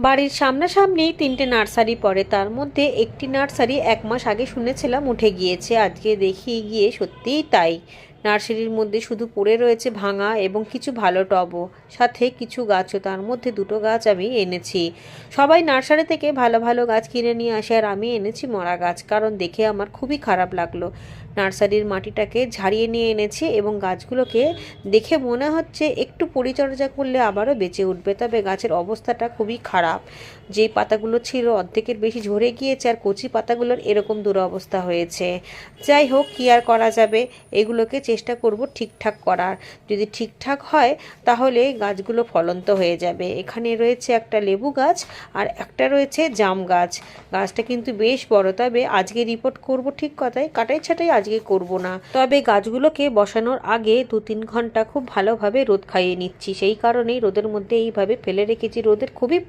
বাড়ির সামনাসামনি 3টে নার্সারি পড়ে, তার মধ্যে একটি নার্সারি 1 মাস আগে শুনেছিলাম উঠে গিয়েছে। আজকে দেখি গিয়ে সত্যিই তাই। নার্সারির মধ্যে শুধু পড়ে রয়েছে ভাঙা এবং কিছু ভালো টবও, সাথে কিছু গাছও। তার মধ্যে 2টো গাছ আমি এনেছি। সবাই নার্সারি থেকে ভালো ভালো গাছ কিনে নিয়ে আসে, আর আমি এনেছি মরা গাছ, কারণ দেখে আমার খুবই খারাপ লাগলো। নার্সারির মাটিটাকে ঝাড়িয়ে নিয়ে এনেছি এবং গাছগুলোকে দেখে মনে হচ্ছে একটু পরিচর্যা করলে আবারও বেঁচে উঠবে, তবে গাছের অবস্থাটা খুবই খারাপ। যে পাতাগুলো ছিল অর্ধেকের বেশি ঝরে গিয়েছে, আর কচি পাতাগুলোর এরকম দুরবস্থা হয়েছে। যাই হোক, কী আর করা যাবে, এগুলোকে চেষ্টা করব ঠিকঠাক করার। যদি ঠিকঠাক হয় তাহলে গাছগুলো ফলন্ত হয়ে যাবে। এখানে রয়েছে একটা লেবু গাছ আর একটা রয়েছে জাম গাছ। গাছটা কিন্তু বেশ বড়, তবে আজকে রিপোর্ট করব ঠিক কথাই, কাটাই ছাটাই আজকে করব না। তবে গাছগুলোকে বসানোর আগে 2-3 ঘন্টা খুব ভালোভাবে রোদ খাইয়ে নিচ্ছি, সেই কারণেই রোদের মধ্যে এইভাবে ফেলে রেখেছি। রোদের খুবই